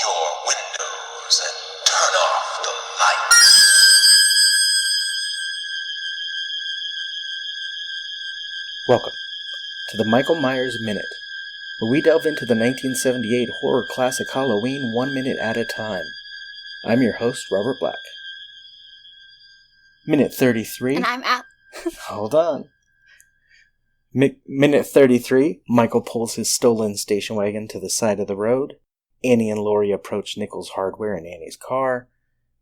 your windows and turn off the lights. Welcome to the Michael Myers Minute, where we delve into the 1978 horror classic Halloween 1 minute at a time. I'm your host, Robert Black. Minute 33. And I'm at... Hold on. Minute 33, Michael pulls his stolen station wagon to the side of the road. Annie and Lori approach Nichols Hardware in Annie's car.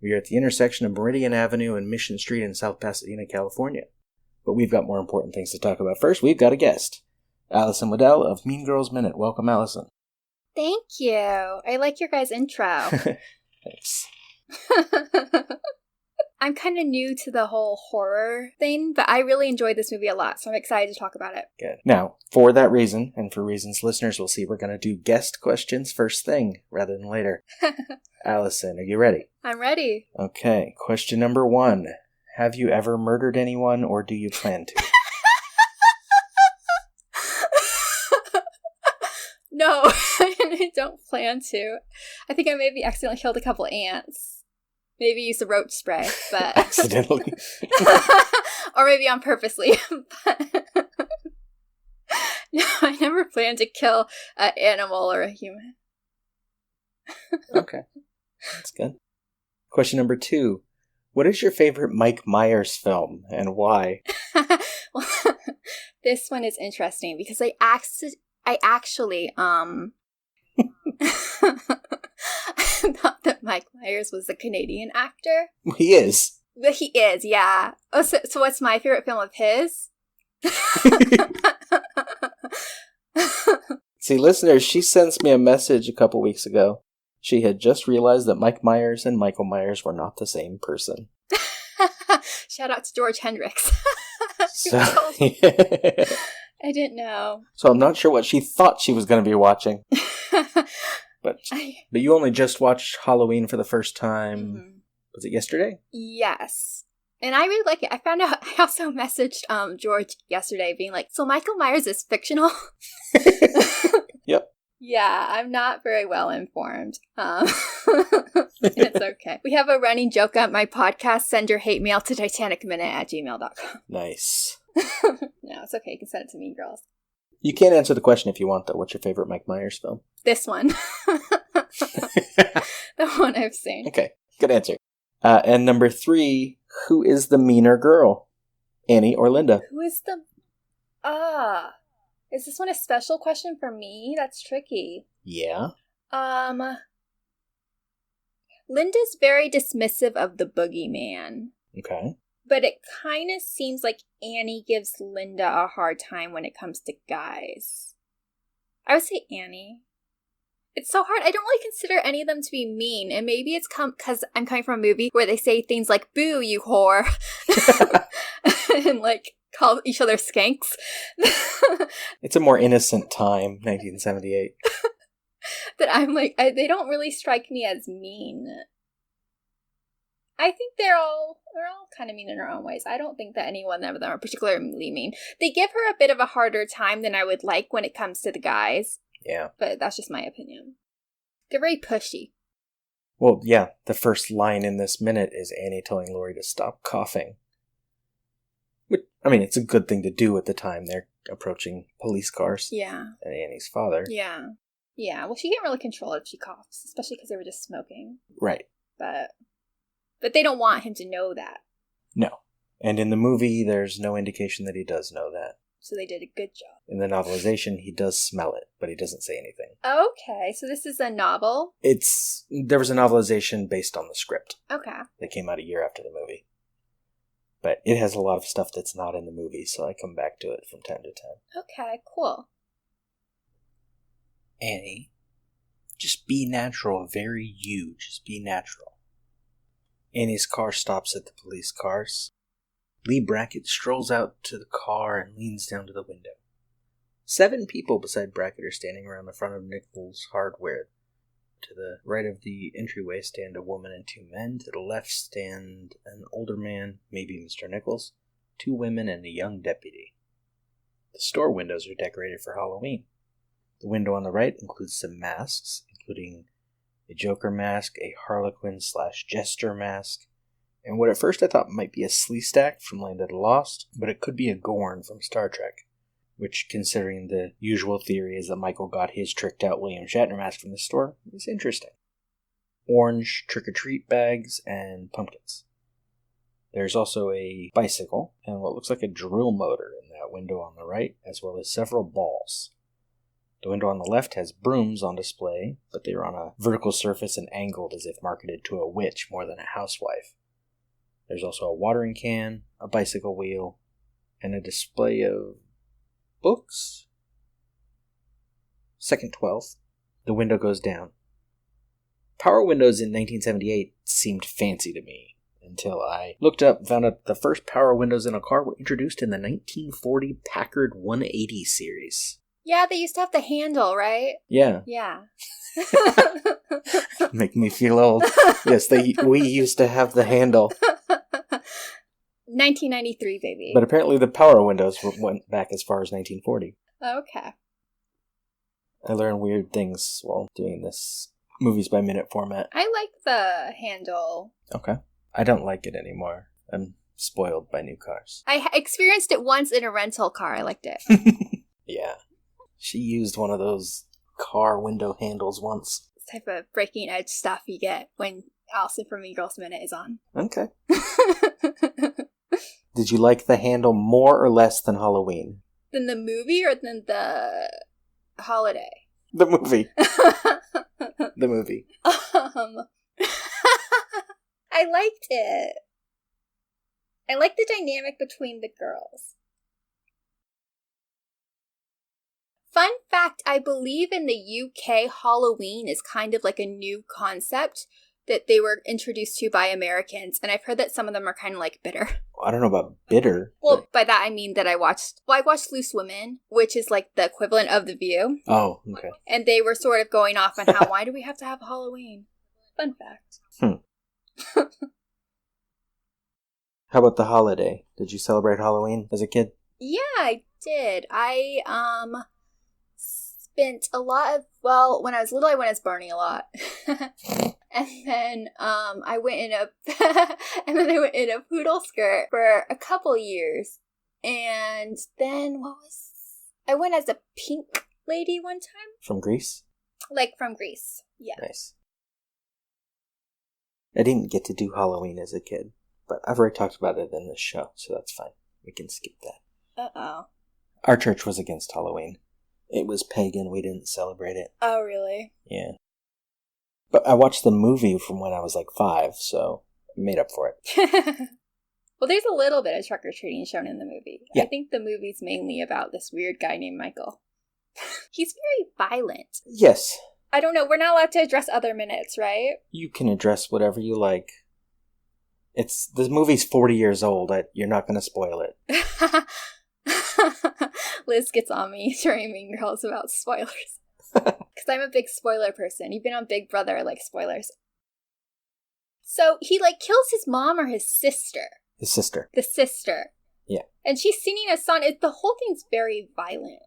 We are at the intersection of Meridian Avenue and Mission Street in South Pasadena, California. But we've got more important things to talk about. First, we've got a guest. Allison Waddell of Mean Girls Minute. Welcome, Allison. Thank you. I like your guys' intro. Thanks. I'm kind of new to the whole horror thing, but I really enjoyed this movie a lot, so I'm excited to talk about it. Good. Now, for that reason, and for reasons listeners will see, we're going to do guest questions first thing, rather than later. Allison, are you ready? I'm ready. Okay, question number 1. Have you ever murdered anyone, or do you plan to? No, I don't plan to. I think I maybe accidentally killed a couple ants. Maybe used a roach spray, but... Accidentally. Or maybe on purposely. But no, I never planned to kill an animal or a human. Okay, that's good. Question number 2. What is your favorite Mike Myers film, and why? Well, this one is interesting because I actually I thought that Mike Myers was a Canadian actor. He is. But he is, yeah. Oh, so what's my favorite film of his? See, listeners, she sent me a message a couple weeks ago. She had just realized that Mike Myers and Michael Myers were not the same person. Shout out to George Hendricks. So, I didn't know. So I'm not sure what she thought she was going to be watching. But you only just watched Halloween for the first time. Mm-hmm. Was it yesterday? Yes. And I really like it. I found out, I also messaged George yesterday being like, so Michael Myers is fictional? Yep. Yeah, I'm not very well informed. It's okay. We have a running joke on my podcast, send your hate mail to titanicminute@gmail.com. Nice. No, it's okay. You can send it to me, girls. You can't answer the question if you want, though. What's your favorite Mike Myers film? This one. The one I've seen. Okay, good answer. And number 3, who is the meaner girl? Annie or Linda? Who is the... Is this one a special question for me? That's tricky. Yeah. Linda's very dismissive of the boogeyman. Okay. But it kind of seems like Annie gives Linda a hard time when it comes to guys. I would say Annie. It's so hard. I don't really consider any of them to be mean. And maybe it's because I'm coming from a movie where they say things like, boo, you whore. And like, call each other skanks. It's a more innocent time, 1978. That I'm like, they don't really strike me as mean. I think they're all kind of mean in their own ways. I don't think that any one of them are particularly mean. They give her a bit of a harder time than I would like when it comes to the guys. Yeah. But that's just my opinion. They're very pushy. Well, yeah, the first line in this minute is Annie telling Lori to stop coughing. Which, I mean, it's a good thing to do at the time. They're approaching police cars. Yeah. And Annie's father. Yeah. Yeah, well, she can't really control it if she coughs, especially because they were just smoking. Right. But they don't want him to know that. No. And in the movie, there's no indication that he does know that. So they did a good job. In the novelization, he does smell it, but he doesn't say anything. Okay, so this is a novel? There was a novelization based on the script. Okay. That came out a year after the movie. But it has a lot of stuff that's not in the movie, so I come back to it from time to time. Okay, cool. Annie, just be natural, very you. Just be natural. Annie's car stops at the police cars. Lee Brackett strolls out to the car and leans down to the window. 7 people beside Brackett are standing around the front of Nichols Hardware. To the right of the entryway stand a woman and 2 men. To the left stand an older man, maybe Mr. Nichols, 2 women, and a young deputy. The store windows are decorated for Halloween. The window on the right includes some masks, including a Joker mask, a Harlequin/Jester mask, and what at first I thought might be a Sleestak from Land of the Lost, but it could be a Gorn from Star Trek, which, considering the usual theory is that Michael got his tricked-out William Shatner mask from the store, is interesting. Orange trick-or-treat bags and pumpkins. There's also a bicycle and what looks like a drill motor in that window on the right, as well as several balls. The window on the left has brooms on display, but they are on a vertical surface and angled as if marketed to a witch more than a housewife. There's also a watering can, a bicycle wheel, and a display of books. Second 12th, the window goes down. Power windows in 1978 seemed fancy to me, until I looked up and found out the first power windows in a car were introduced in the 1940 Packard 180 series. Yeah, they used to have the handle, right? Yeah. Yeah. Make me feel old. Yes, we used to have the handle. 1993, baby. But apparently the power windows went back as far as 1940. Okay. I learned weird things while doing this movies by minute format. I like the handle. Okay. I don't like it anymore. I'm spoiled by new cars. I experienced it once in a rental car. I liked it. Yeah. She used one of those car window handles once. This type of breaking edge stuff you get when Allison from Mean Girls Minute is on. Okay. Did you like the handle more or less than Halloween? Than the movie or than the holiday? The movie. The movie. I liked it. I liked the dynamic between the girls. Fun fact, I believe in the UK, Halloween is kind of like a new concept that they were introduced to by Americans, and I've heard that some of them are kind of like bitter. I don't know about bitter. Well, by that I mean that I watched Loose Women, which is like the equivalent of The View. Oh, okay. And they were sort of going off on how, why do we have to have Halloween? Fun fact. How about the holiday? Did you celebrate Halloween as a kid? Yeah, I did. I spent a lot of, well, when I was little, I went as Barney a lot. And then I went in a poodle skirt for a couple years. And then I went as a pink lady one time. From Greece? Like from Greece. Yeah. Nice. I didn't get to do Halloween as a kid, but I've already talked about it in this show, so that's fine. We can skip that. Uh-oh. Our church was against Halloween. It was pagan. We didn't celebrate it. Oh, really? Yeah. But I watched the movie from when I was like 5, so I made up for it. Well, there's a little bit of trick-or-treating shown in the movie. Yeah. I think the movie's mainly about this weird guy named Michael. He's very violent. Yes. I don't know. We're not allowed to address other minutes, right? You can address whatever you like. This movie's 40 years old. You're not going to spoil it. Liz gets on me during Mean Girls about spoilers. Because I'm a big spoiler person. Even on Big Brother, I like spoilers. So he kills his mom or his sister. His sister. The sister. Yeah. And she's singing a song. The whole thing's very violent.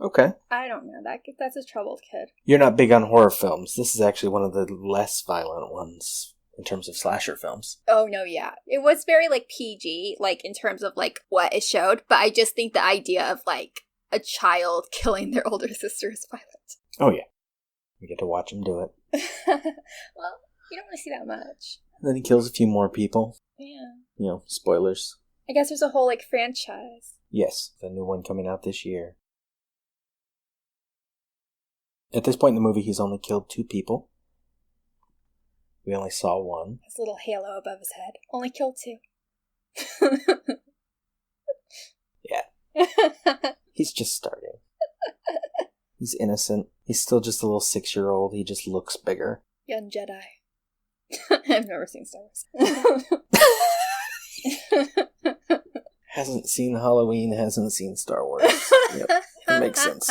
Okay. I don't know. That's a troubled kid. You're not big on horror films. This is actually one of the less violent ones in terms of slasher films. Oh, no, yeah. It was very, PG, in terms of, what it showed. But I just think the idea of, a child killing their older sister is violent. Oh, yeah. You get to watch him do it. Well, you don't want to see that much. Then he kills a few more people. Yeah. Spoilers. I guess there's a whole, franchise. Yes, the new one coming out this year. At this point in the movie, he's only killed 2 people. We only saw one. His little halo above his head. Only killed 2. Yeah. He's just starting. He's innocent. He's still just a little 6-year-old. He just looks bigger. Young Jedi. I've never seen Star Wars. Hasn't seen Halloween, hasn't seen Star Wars. Yep, it makes sense.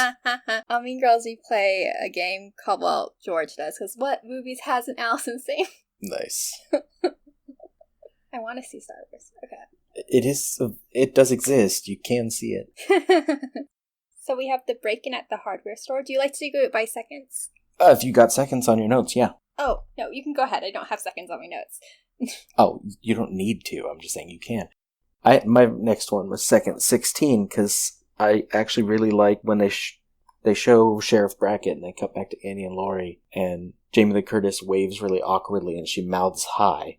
On Mean Girls, we play a game called, well, George does, because what movies hasn't Allison seen? Nice. I want to see Star Wars. Okay. It does exist. You can see it. So we have the break-in at the hardware store. Do you like to go it by seconds? If you got seconds on your notes, yeah. Oh, no, you can go ahead. I don't have seconds on my notes. Oh, you don't need to. I'm just saying you can. My next one was second 16, because I actually really like when they show Sheriff Brackett and they cut back to Annie and Laurie, and Jamie Lee Curtis waves really awkwardly and she mouths hi.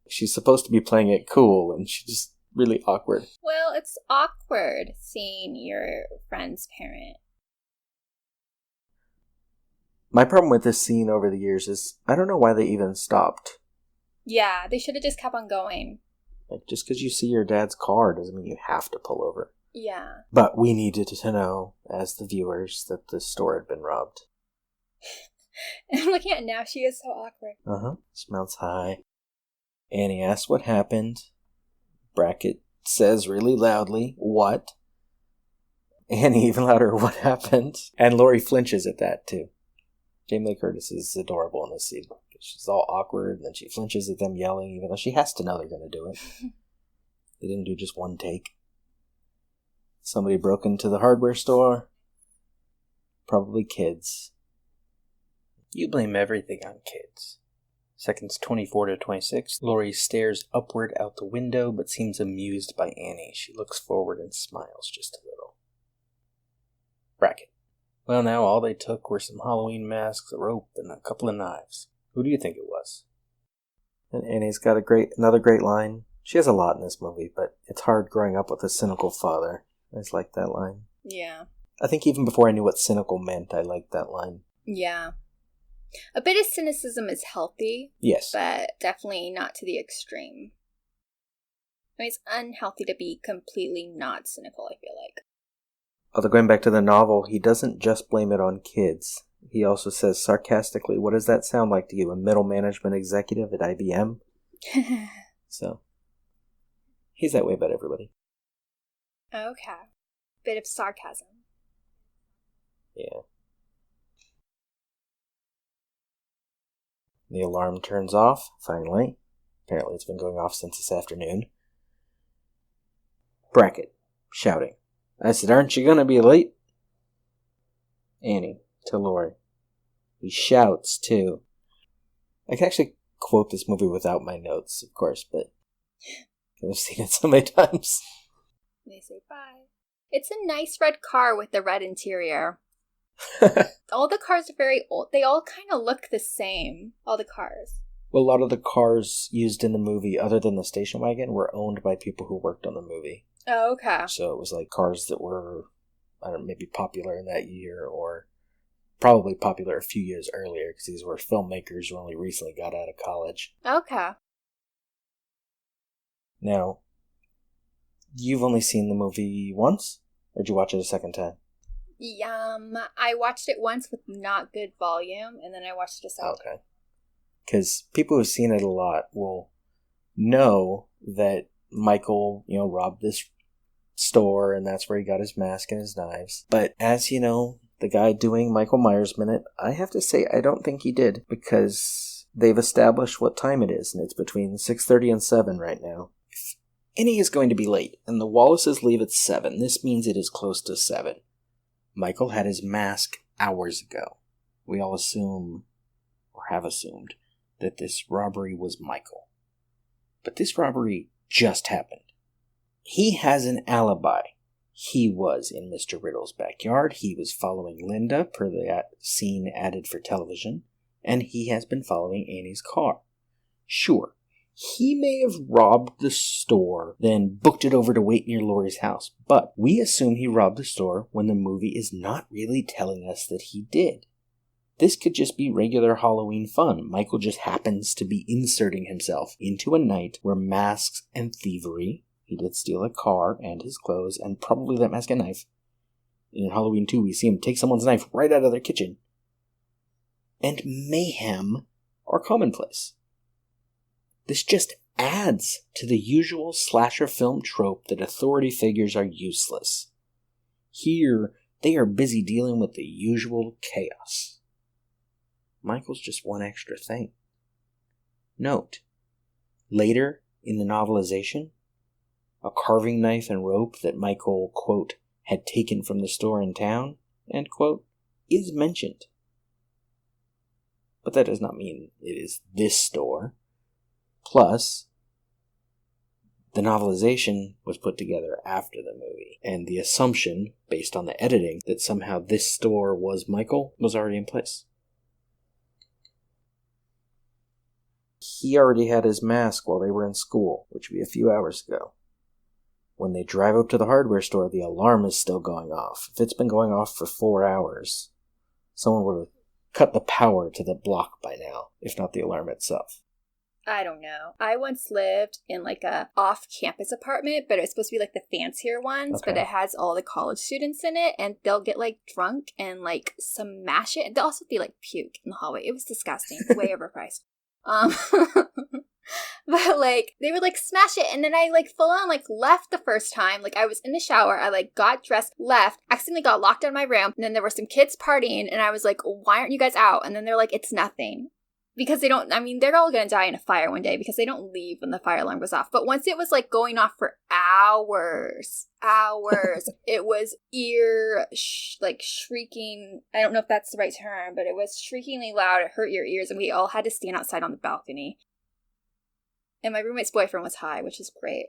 She's supposed to be playing it cool, and she's just really awkward. Well, it's awkward seeing your friend's parent. My problem with this scene over the years is I don't know why they even stopped. Yeah, they should have just kept on going. Like, just because you see your dad's car doesn't mean you have to pull over. Yeah. But we needed to know, as the viewers, that the store had been robbed. I'm looking at it now. She is so awkward. Smells high. Annie asks what happened. Brackett says really loudly, what? Annie even louder, what happened? And Laurie flinches at that, too. Jamie Lee Curtis is adorable in this scene. She's all awkward, and then she flinches at them yelling, even though she has to know they're going to do it. They didn't do just one take. Somebody broke into the hardware store. Probably kids. You blame everything on kids. Seconds 24 to 26. Laurie stares upward out the window, but seems amused by Annie. She looks forward and smiles just a little. Brackett. Well, now all they took were some Halloween masks, a rope, and a couple of knives. Who do you think it was? And Annie's got another great line. She has a lot in this movie, but it's hard growing up with a cynical father. I just like that line. Yeah. I think even before I knew what cynical meant, I liked that line. Yeah. A bit of cynicism is healthy. Yes. But definitely not to the extreme. I mean, it's unhealthy to be completely not cynical, I feel like. Although going back to the novel, he doesn't just blame it on kids. He also says sarcastically, what does that sound like to you, a middle management executive at IBM? So, he's that way about everybody. Okay. Bit of sarcasm. Yeah. The alarm turns off, finally. Apparently it's been going off since this afternoon. Brackett, shouting. I said, aren't you going to be late? Annie, to Laurie. He shouts, too. I can actually quote this movie without my notes, of course, but I've seen it so many times. They say bye. It's a nice red car with the red interior. All the cars are very old. They all kind of look the same, all the cars. Well, a lot of the cars used in the movie, other than the station wagon, were owned by people who worked on the movie. Oh, okay. So it was like cars that were, I don't know, maybe popular in that year, or probably popular a few years earlier, because these were filmmakers who only recently got out of college. Okay. Now, you've only seen the movie once? Or did you watch it a second time? I watched it once with not good volume, and then I watched it a second time. Okay. Because people who've seen it a lot will know that Michael, robbed this store, and that's where he got his mask and his knives. But as you know, the guy doing Michael Myers Minute, I have to say I don't think he did, because they've established what time it is, and it's between 6:30 and 7 right now. If Annie is going to be late, and the Wallaces leave at 7, this means it is close to 7. Michael had his mask hours ago. We all assume, or have assumed, that this robbery was Michael. But this robbery just happened. He has an alibi. He was in Mr. Riddle's backyard. He was following Linda per the scene added for television. And he has been following Annie's car. Sure, he may have robbed the store, then booked it over to wait near Laurie's house. But we assume he robbed the store when the movie is not really telling us that he did. This could just be regular Halloween fun. Michael just happens to be inserting himself into a night where masks and thievery, he did steal a car and his clothes, and probably that mask and knife. In Halloween 2, we see him take someone's knife right out of their kitchen. And mayhem are commonplace. This just adds to the usual slasher film trope that authority figures are useless. Here, they are busy dealing with the usual chaos. Michael's just one extra thing. Note, later in the novelization, a carving knife and rope that Michael, quote, had taken from the store in town, end quote, is mentioned. But that does not mean it is this store. Plus, the novelization was put together after the movie, and the assumption, based on the editing, that somehow this store was Michael was already in place. He already had his mask while they were in school, which would be a few hours ago. When they drive up to the hardware store, the alarm is still going off. If it's been going off for 4 hours, someone would have cut the power to the block by now, if not the alarm itself. I don't know. I once lived in like a off-campus apartment, but it was supposed to be like the fancier ones, Okay. but it has all the college students in it, and they'll get like drunk and like smash it. They'll also be like puke in the hallway. It was disgusting. Way overpriced. But like they would like smash it, and then I like full on like left the first time. Like I was in the shower, I like got dressed, left, accidentally got locked out of my room, and then there were some kids partying, and I was like, why aren't you guys out? And then they're like, it's nothing. Because they don't, I mean, they're all gonna die in a fire one day because they don't leave when the fire alarm goes off. But once it was like going off for hours, it was like shrieking. I don't know if that's the right term, but it was shriekingly loud. It hurt your ears, and we all had to stand outside on the balcony. And my roommate's boyfriend was high, which is great.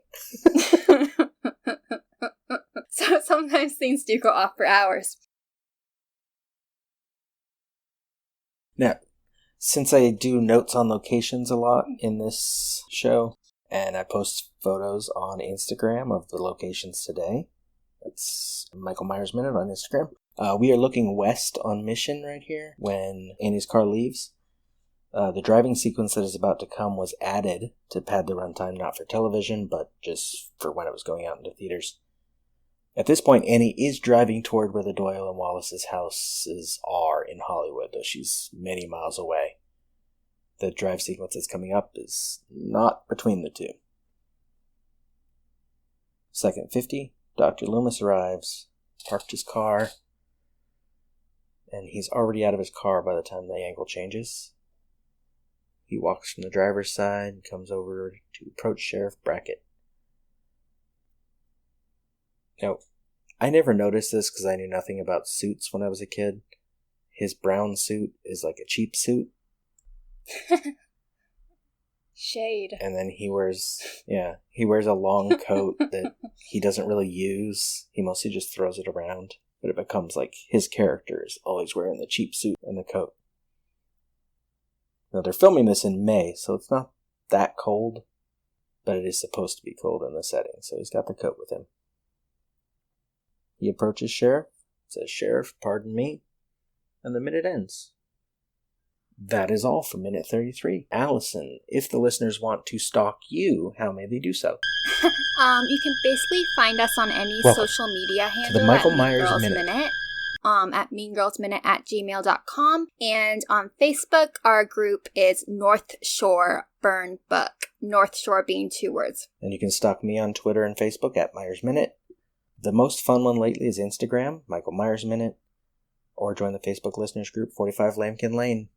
So sometimes things do go off for hours. Now, since I do notes on locations a lot in this show, and I post photos on Instagram of the locations today, that's Michael Myers Minute on Instagram. We are looking west on Mission right here when Annie's car leaves. The driving sequence that is about to come was added to pad the runtime, not for television, but just for when it was going out into theaters. At this point, Annie is driving toward where the Doyle and Wallace's houses are in Hollywood, though she's many miles away. The drive sequence that's coming up is not between the two. Second 50, Dr. Loomis arrives, parked his car, and he's already out of his car by the time the angle changes. He walks from the driver's side and comes over to approach Sheriff Brackett. Now, I never noticed this because I knew nothing about suits when I was a kid. His brown suit is like a cheap suit. Shade. And then he wears a long coat that he doesn't really use. He mostly just throws it around. But it becomes like his character is always wearing the cheap suit and the coat. Now, they're filming this in May, so it's not that cold. But it is supposed to be cold in the setting, so he's got the coat with him. He approaches Sheriff, says, "Sheriff, pardon me," and the minute ends. That is all for minute 33. Allison, if the listeners want to stalk you, how may they do so? You can basically find us on any social media handle the Michael at Myers Mean Girls Minute. At meangirlsminute@gmail.com. And on Facebook, our group is North Shore Burn Book. North Shore being 2 words. And you can stalk me on Twitter and Facebook at Myers Minute. The most fun one lately is Instagram, Michael Myers Minute, or join the Facebook listeners group, 45 Lambkin Lane.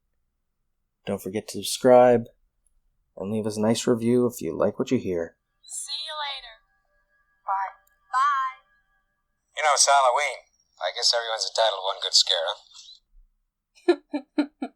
Don't forget to subscribe and leave us a nice review if you like what you hear. See you later. Bye. Bye. You know, it's Halloween. I guess everyone's entitled to one good scare, huh?